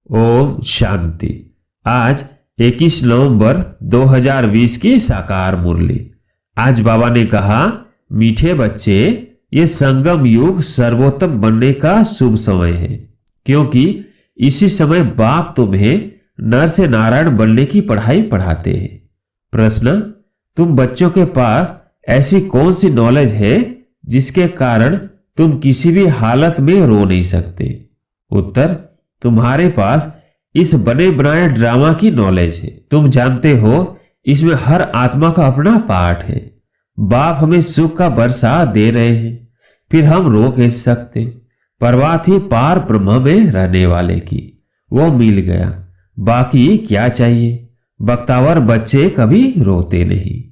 ओम शांति। आज 21 नवंबर 2020 की साकार मुरली। आज बाबा ने कहा, मीठे बच्चे, ये संगम युग सर्वोत्तम बनने का शुभ समय है, क्योंकि इसी समय बाप तुम्हें नर से नारायण बनने की पढ़ाई पढ़ाते हैं। प्रश्न, तुम बच्चों के पास ऐसी कौन सी नॉलेज है जिसके कारण तुम किसी भी हालत में रो नहीं सकते? उत्तर, तुम्हारे पास इस बने बनाए ड्रामा की नॉलेज है। तुम जानते हो इसमें हर आत्मा का अपना पार्ट है। बाप हमें सुख का बरसा दे रहे हैं, फिर हम रो कैसे सकते? परवाह थी पार ब्रह्म में रहने वाले की, वो मिल गया, बाकी क्या चाहिए? बख्तावर बच्चे कभी रोते नहीं।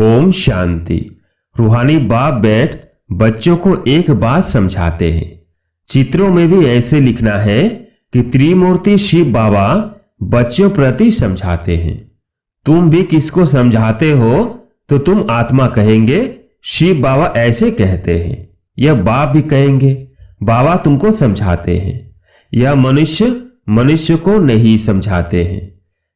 ओम शांति। रूहानी बाप बैठ बच्चों को एक बात समझाते हैं। चित्रों में भी ऐसे लिखना है कि त्रिमूर्ति शिव बाबा बच्चों प्रति समझाते हैं। तुम भी किसको समझाते हो तो तुम आत्मा कहेंगे शिव बाबा ऐसे कहते हैं, यह बाप भी कहेंगे बाबा तुमको समझाते हैं। यह मनुष्य को नहीं समझाते हैं,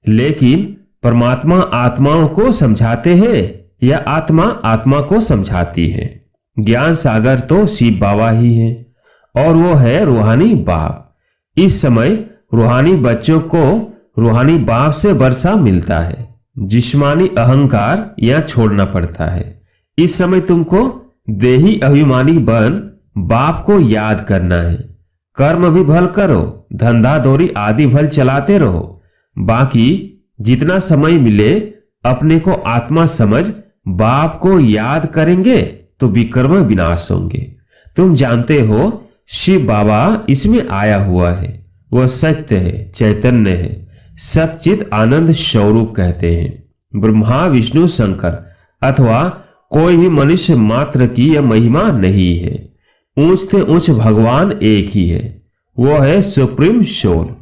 लेकिन परमात्मा आत्माओं को समझाते हैं या आत्मा आत्मा को समझाती है। ज्ञान सागर तो शिव बाबा ही है और वो है रूहानी बाप। इस समय रूहानी बच्चों को रूहानी बाप से वर्षा मिलता है। जिस्मानी अहंकार यहां छोड़ना पड़ता है। इस समय तुमको देही अभिमानी बन बाप को याद करना है। कर्म भी भल करो, धंधा दौरी आदि भल चलाते रहो। बाकी जितना समय मिले अपने को आत्मा समझ बाप को याद करेंगे तो विकर्म विनाश होंगे। तुम जानते हो शिव बाबा इसमें आया हुआ है। वह सत्य है, चैतन्य है, सच्चित आनंद स्वरूप कहते हैं। ब्रह्मा विष्णु शंकर अथवा कोई भी मनुष्य मात्र की यह महिमा नहीं है। ऊंच से ऊंच भगवान एक ही है, वो है सुप्रीम सोल।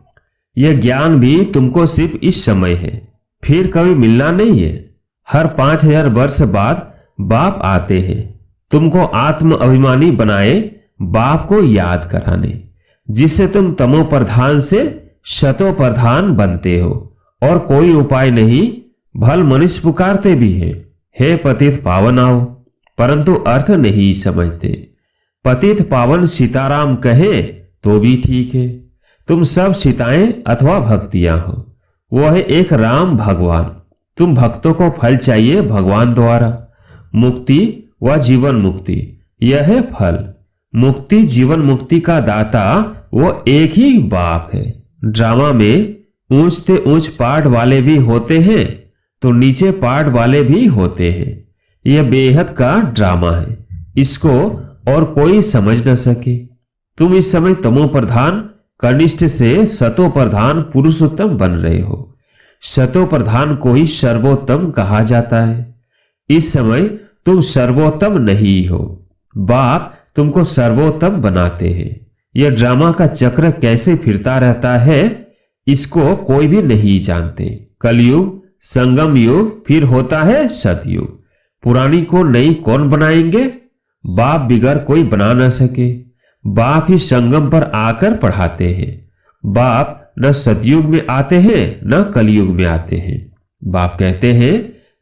यह ज्ञान भी तुमको सिर्फ इस समय है, फिर कभी मिलना नहीं है। हर 5000 वर्ष बाद बाप आते हैं तुमको आत्म अभिमानी बनाए बाप को याद कराने, जिससे तुम तमो प्रधान से शतो प्रधान बनते हो। और कोई उपाय नहीं। भल मनुष्य पुकारते भी हैं, हे पतित पावन आओ, परंतु अर्थ नहीं समझते। पतित पावन सीताराम कहे तो भी ठीक है। तुम सब सीताएं अथवा भक्तियां हो, वो है एक राम भगवान। तुम भक्तों को फल चाहिए भगवान द्वारा, मुक्ति व जीवन मुक्ति, यह है फल। मुक्ति जीवन मुक्ति का दाता वो एक ही बाप है। ड्रामा में ऊंच से ऊंच पाठ वाले भी होते हैं तो नीचे पाठ वाले भी होते हैं। यह बेहद का ड्रामा है, इसको और कोई समझ न सके। तुम इस समय तमो प्रधान कनिष्ठ से सतो प्रधान पुरुषोत्तम बन रहे हो। सतो प्रधान को ही सर्वोत्तम कहा जाता है। इस समय तुम सर्वोत्तम नहीं हो, बाप तुमको सर्वोत्तम बनाते हैं। यह ड्रामा का चक्र कैसे फिरता रहता है इसको कोई भी नहीं जानते। कलयुग, संगम युग, फिर होता है सतयुग। पुरानी को नई कौन बनाएंगे? बाप बिगर कोई बना न सके। बाप ही संगम पर आकर पढ़ाते हैं। बाप न सतयुग में आते हैं न कलयुग में आते हैं। बाप कहते हैं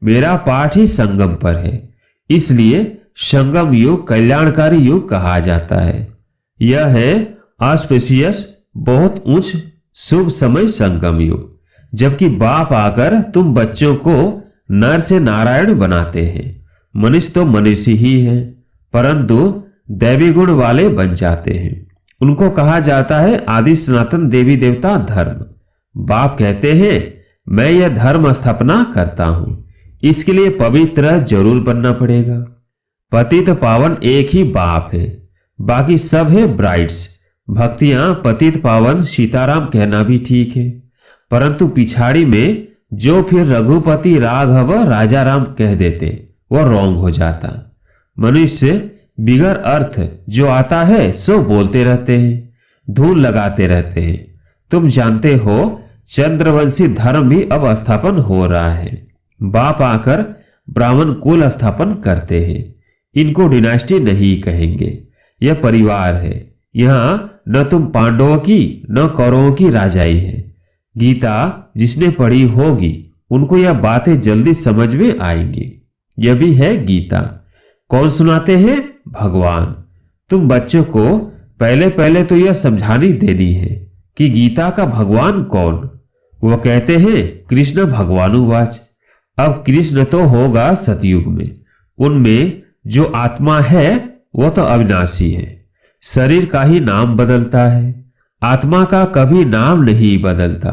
मेरा पाठ ही संगम पर है, इसलिए संगम युग कल्याणकारी युग कहा जाता है। यह है ऑस्पिशियस, बहुत उच्च शुभ समय संगम युग, जबकि बाप आकर तुम बच्चों को नर से नारायण बनाते हैं। मनुष्य तो मनुष्य ही है, परंतु दैवी गुण वाले बन जाते हैं। उनको कहा जाता है आदि सनातन देवी देवता धर्म। बाप कहते हैं मैं यह धर्म स्थापना करता हूं, इसके लिए पवित्र जरूर बनना पड़ेगा। पतित पावन एक ही बाप है, बाकी सब है ब्राइड्स। भक्तियां पतित पावन सीताराम कहना भी ठीक है, परंतु पिछाड़ी में जो फिर रघुपति राघव राजा राम कह देते वो रॉन्ग हो जाता। मनुष्य बिगर अर्थ जो आता है सो बोलते रहते हैं, धूल लगाते रहते हैं। तुम जानते हो चंद्रवंशी धर्म भी अब स्थापन हो रहा है। बाप आकर ब्राह्मण कुल स्थापन करते हैं। इनको डिनास्टी नहीं कहेंगे, यह परिवार है। यहाँ न तुम पांडवों की न कौरवों की राजाई है। गीता जिसने पढ़ी होगी उनको यह बातें जल्दी समझ में आएंगी। यह भी है गीता। कौन सुनाते हैं? भगवान। तुम बच्चों को पहले पहले तो यह समझानी देनी है कि गीता का भगवान कौन। वह कहते हैं कृष्ण भगवानुवाच। अब कृष्ण तो होगा सतयुग में। उनमें जो आत्मा है वह तो अविनाशी है। शरीर का ही नाम बदलता है, आत्मा का कभी नाम नहीं बदलता।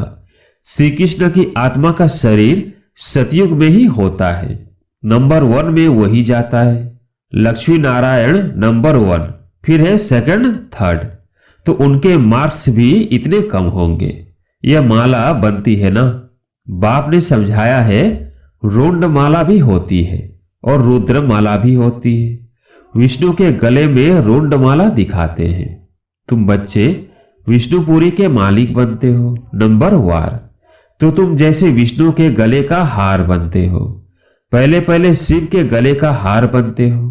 श्री कृष्ण की आत्मा का शरीर सतयुग में ही होता है। नंबर 1 में वही जाता है। लक्ष्मी नारायण नंबर 1, फिर है सेकंड, थर्ड। तो उनके मार्क्स भी इतने कम होंगे। यह माला बनती है ना, बाप ने समझाया है। रुंड माला भी होती है और रुद्र माला भी होती है। विष्णु के गले में रुंड माला दिखाते हैं। तुम बच्चे विष्णुपुरी के मालिक बनते हो नंबर 1। तो तुम जैसे विष्णु के गले का हार बनते हो। पहले पहले शिव के गले का हार बनते हो।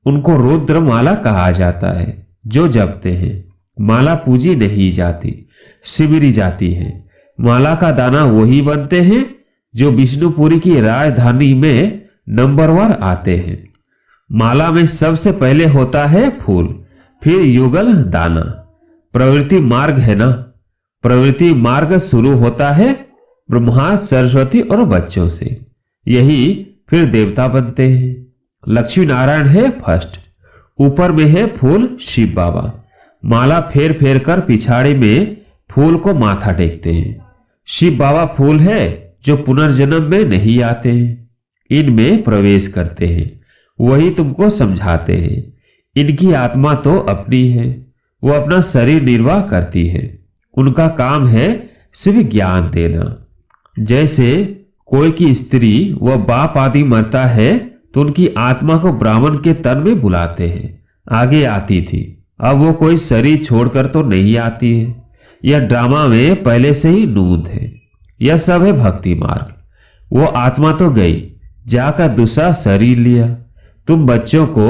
उनको रुद्र माला कहा जाता है जो जपते हैं। माला पूजी नहीं जाती, सिमरी जाती है। माला का दाना वही बनते हैं जो विष्णुपुरी की राजधानी में नंबर 1 आते हैं। माला में सबसे पहले होता है फूल, फिर युगल दाना। प्रवृत्ति मार्ग है ना, प्रवृत्ति मार्ग शुरू होता है ब्रह्मा सरस्वती और बच्चों से। यही फिर देवता बनते हैं। लक्ष्मी नारायण है फर्स्ट, ऊपर में है फूल शिव बाबा। माला फेर फेर कर पिछाड़ी में फूल को माथा टेकते हैं। शिव बाबा फूल है जो पुनर्जन्म में नहीं आते हैं, इनमें प्रवेश करते हैं। वही तुमको समझाते हैं। इनकी आत्मा तो अपनी है, वो अपना शरीर निर्वाह करती है। उनका काम है सिर्फ ज्ञान देना। जैसे कोई की स्त्री व बाप आदि मरता है तो उनकी आत्मा को ब्राह्मण के तन में बुलाते हैं। आगे आती थी, अब वो कोई शरीर छोड़कर तो नहीं आती है। यह ड्रामा में पहले से ही नूद है। यह सब है भक्ति मार्ग। वो आत्मा तो गई, जाकर दूसरा शरीर लिया। तुम बच्चों को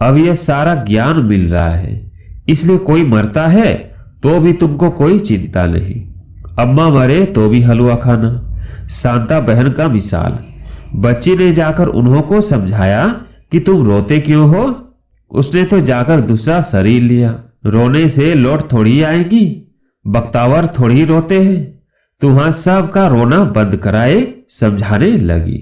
अब यह सारा ज्ञान मिल रहा है, इसलिए कोई मरता है तो भी तुमको कोई चिंता नहीं। अम्मा मरे तो भी हलवा खाना। शांता बहन का मिसाल। बच्ची ने जाकर उन्हों को समझाया कि तुम रोते क्यों हो। उसने तो जाकर दूसरा शरीर लिया। रोने से लौट थोड़ी आएगी, बख्तावर थोड़ी रोते हैं। तुम्हारा सब का रोना बंद कराए समझाने लगी।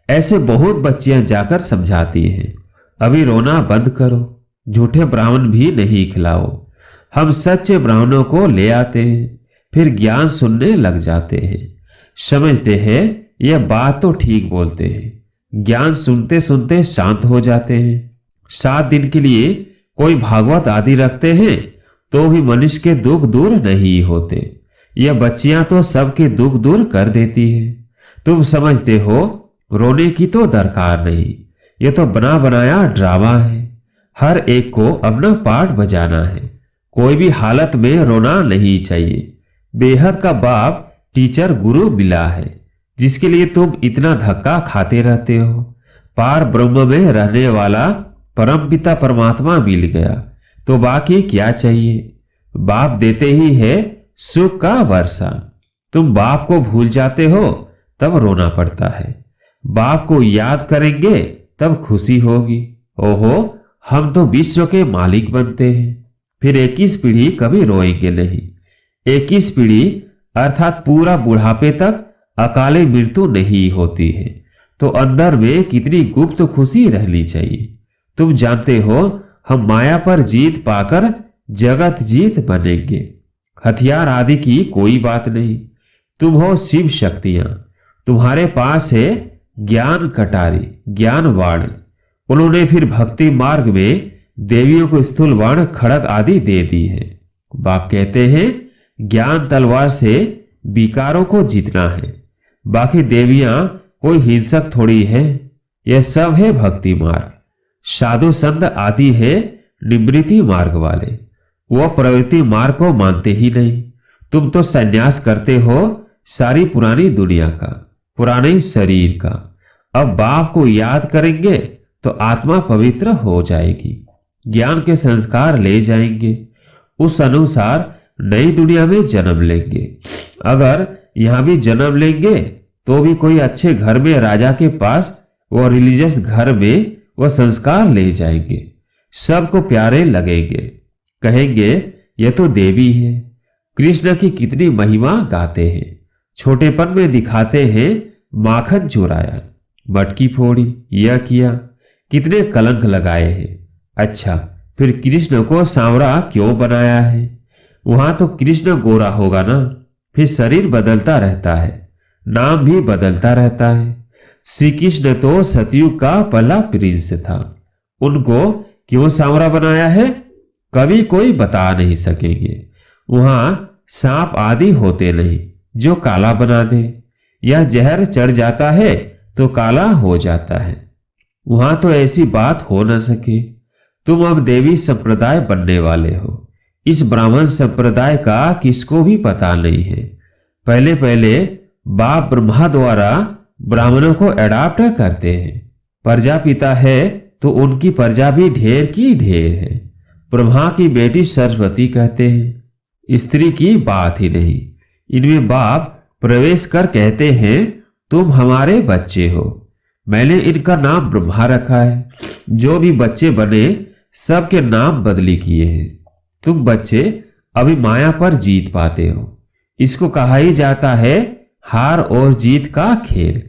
ऐसे बहुत बच्चियां जाकर समझाती हैं, अभी रोना बंद करो, झूठे ब्राह्मण भी नहीं खिलाओ। हम सच्चे ब्राह्मणों को ले आते हैं, फिर ज्ञान सुनने लग जाते हैं। समझते हैं यह बात तो ठीक बोलते हैं। ज्ञान सुनते सुनते शांत हो जाते हैं। 7 दिन के लिए कोई भागवत आदि रखते हैं तो भी मनुष्य के दुख दूर नहीं होते। यह बच्चियां तो सबके दुख दूर कर देती है। तुम समझते हो रोने की तो दरकार नहीं, यह तो बना बनाया ड्रामा है। हर एक को अपना पार्ट बजाना है। कोई भी हालत में रोना नहीं चाहिए। बेहद का बाप टीचर गुरु मिला है, जिसके लिए तुम इतना धक्का खाते रहते हो। पार ब्रह्म में रहने वाला परम पिता परमात्मा मिल गया तो बाकी क्या चाहिए। बाप देते ही है सुख का वर्षा। तुम बाप को भूल जाते हो तब रोना पड़ता है। बाप को याद करेंगे तब खुशी होगी। ओहो, हम तो विश्व के मालिक बनते हैं। फिर 21 पीढ़ी कभी रोएंगे नहीं। 21 पीढ़ी अर्थात पूरा बुढ़ापे तक अकाले मृत्यु नहीं होती है। तो अंदर में कितनी गुप्त खुशी रहनी चाहिए। तुम जानते हो हम माया पर जीत पाकर जगत जीत बनेंगे। हथियार आदि की कोई बात नहीं। तुम हो शिव शक्तियां। तुम्हारे पास है ज्ञान कटारी, ज्ञान वाणी। उन्होंने फिर भक्ति मार्ग में देवियों को स्थूल बाण खड़ग आदि दे दी है। बाप कहते हैं ज्ञान तलवार से विकारों को जीतना है। बाकी देवियां कोई हिंसक थोड़ी है। यह सब है भक्ति मार्ग। साधु संत आदि है निवृत्ति मार्ग वाले। वह प्रवृत्ति मार्ग को मानते ही नहीं। तुम तो संन्यास करते हो सारी पुरानी दुनिया का, पुराने शरीर का। अब बाप को याद करेंगे तो आत्मा पवित्र हो जाएगी। ज्ञान के संस्कार ले जाएंगे। उस अनुसार नई दुनिया में जन्म लेंगे। अगर यहां भी जन्म लेंगे तो भी कोई अच्छे घर में राजा के पास वो रिलीजियस घर में वह संस्कार ले जाएंगे, सबको प्यारे लगेंगे, कहेंगे ये तो देवी है। कृष्ण की कितनी महिमा गाते हैं, छोटेपन में दिखाते हैं माखन चुराया, मटकी फोड़ी, यह किया, कितने कलंक लगाए हैं। अच्छा, फिर कृष्ण को सांवरा क्यों बनाया है? वहां तो कृष्ण गोरा होगा ना। फिर शरीर बदलता रहता है, नाम भी बदलता रहता है। श्री कृष्ण तो सतयुग का पहला प्रिंस था, उनको क्यों सांवरा बनाया है कभी कोई बता नहीं सकेंगे। वहां सांप आदि होते नहीं जो काला बना दे, या जहर चढ़ जाता है तो काला हो जाता है। वहां तो ऐसी बात हो न सके। तुम अब देवी संप्रदाय बनने वाले हो। इस ब्राह्मण संप्रदाय का किसको भी पता नहीं है। पहले पहले बाप ब्रह्मा द्वारा ब्राह्मणों को अडॉप्ट करते हैं। प्रजापिता है तो उनकी प्रजा भी ढेर की ढेर है। ब्रह्मा की बेटी सरस्वती कहते हैं, स्त्री की बात ही नहीं। इनमें बाप प्रवेश कर कहते हैं तुम हमारे बच्चे हो। मैंने इनका नाम ब्रह्मा रखा है। जो भी बच्चे बने सबके नाम बदली किए हैं। तुम बच्चे अभी माया पर जीत पाते हो। इसको कहा ही जाता है हार और जीत का खेल।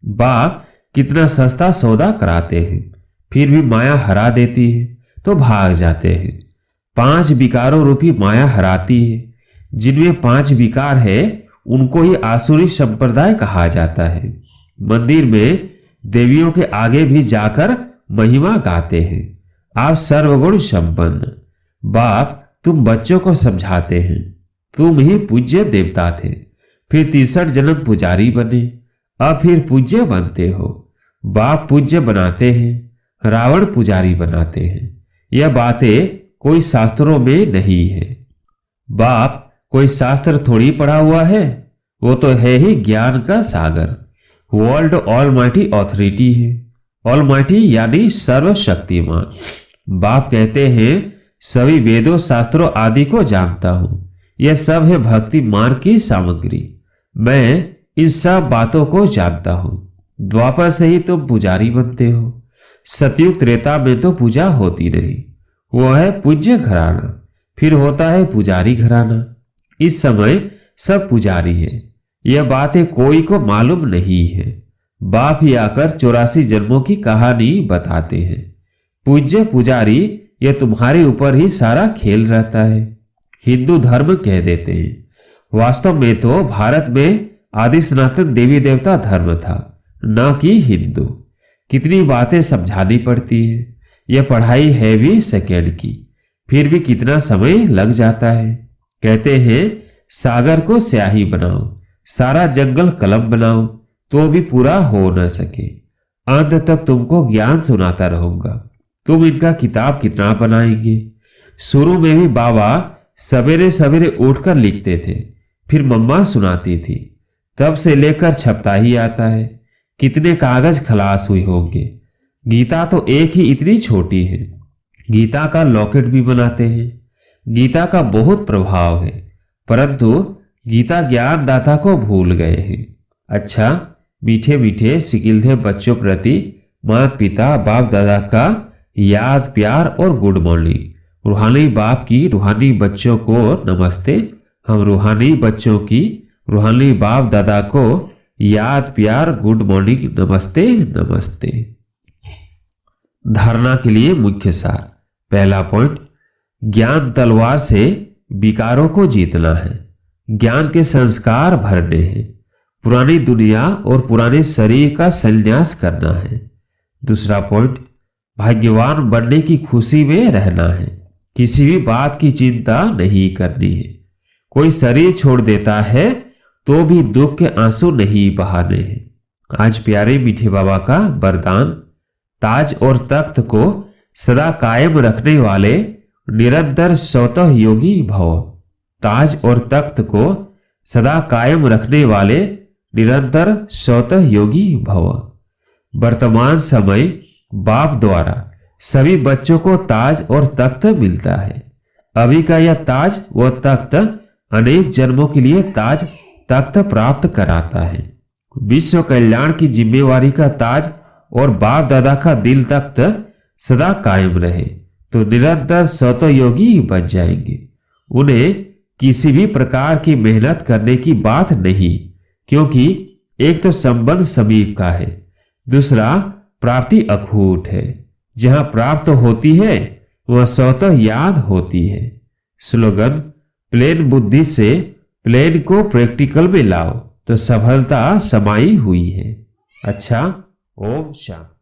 बाप कितना सस्ता सौदा कराते हैं, फिर भी माया हरा देती है तो भाग जाते हैं। 5 विकारों रूपी माया हराती है। जिनमें 5 विकार है उनको ही आसुरी संप्रदाय कहा जाता है। मंदिर में देवियों के आगे भी जाकर महिमा गाते हैं, आप सर्वगुण संपन्न। बाप तुम बच्चों को समझाते हैं, तुम ही पूज्य देवता थे, फिर 63 जन्म पुजारी बने, अब फिर पूज्य बनते हो। बाप पूज्य बनाते हैं, रावण पुजारी बनाते हैं। यह बातें कोई शास्त्रों में नहीं है। बाप कोई शास्त्र थोड़ी पढ़ा हुआ है, वो तो है ही ज्ञान का सागर। वर्ल्ड ऑलमाइटी ऑथोरिटी है। ऑलमाइटी यानी सर्वशक्तिमान। बाप कहते हैं सभी वेदों शास्त्रों आदि को जानता हूं, यह सब है भक्ति मार्ग की सामग्री। मैं इन सब बातों को जानता हूं। द्वापर से ही तुम पुजारी बनते हो। सतयुग त्रेता में तो पूजा होती नहीं, वह है पूज्य घराना, फिर होता है पुजारी घराना। इस समय सब पुजारी है। यह बातें कोई को मालूम नहीं है। बाप ही आकर 84 जन्मों की कहानी बताते हैं। पूज्य पुजारी यह तुम्हारे ऊपर ही सारा खेल रहता है। हिंदू धर्म कह देते हैं, वास्तव में तो भारत में आदि सनातन देवी देवता धर्म था, न कि हिंदू। कितनी बातें समझानी पड़ती है। यह पढ़ाई है भी सेकेंड की, फिर भी कितना समय लग जाता है। कहते हैं सागर को स्याही बनाओ, सारा जंगल कलम बनाओ, तो भी पूरा हो न सके। अंत तक तुमको ज्ञान सुनाता रहूंगा। तुम इनका किताब कितना बनाएंगे। शुरू में भी बाबा सवेरे सवेरे उठकर लिखते थे, फिर मम्मा सुनाती थी। तब से लेकर छपता ही आता है। कितने कागज खलास हुई होंगे। गीता तो एक ही इतनी छोटी है। गीता का लॉकेट भी बनाते हैं। गीता का बहुत प्रभाव है, परंतु गीता ज्ञानदाता को भूल गए हैं। अच्छा, मीठे मीठे सिकिलधे बच्चों प्रति माता पिता बाप दादा का याद प्यार और गुड मॉर्निंग। रूहानी बाप की रूहानी बच्चों को नमस्ते। हम रूहानी बच्चों की रूहानी बाप दादा को याद प्यार गुड मॉर्निंग नमस्ते नमस्ते। धारणा के लिए मुख्य सार। पहला पॉइंट, ज्ञान तलवार से विकारों को जीतना है। ज्ञान के संस्कार भरने हैं। पुरानी दुनिया और पुराने शरीर का संन्यास करना है। दूसरा पॉइंट, भाग्यवान बनने की खुशी में रहना है। किसी भी बात की चिंता नहीं करनी है। कोई शरीर छोड़ देता है तो भी दुख के आंसू नहीं बहाने हैं। आज प्यारे मीठे बाबा का वरदान, ताज और तख्त को सदा कायम रखने वाले निरंतर स्वतः योगी भव। ताज और तख्त को सदा कायम रखने वाले निरंतर स्वतः योगी भव। वर्तमान समय बाप द्वारा सभी बच्चों को ताज और तख्त मिलता है। अभी का यह ताज व तख्त अनेक जन्मों के लिए ताज तख्त प्राप्त कराता है। विश्व कल्याण की जिम्मेवारी का ताज और बाप दादा का दिल तख्त सदा कायम रहे तो निरंतर सतयोगी बन जाएंगे। उन्हें किसी भी प्रकार की मेहनत करने की बात नहीं, क्योंकि एक तो संबंध समीप का है, दूसरा प्राप्ति अखूट है। जहां प्राप्त होती है वह स्वतः याद होती है। स्लोगन: प्लेन बुद्धि से प्लेन को प्रैक्टिकल में लाओ तो सफलता समाई हुई है। अच्छा, ओम शांति।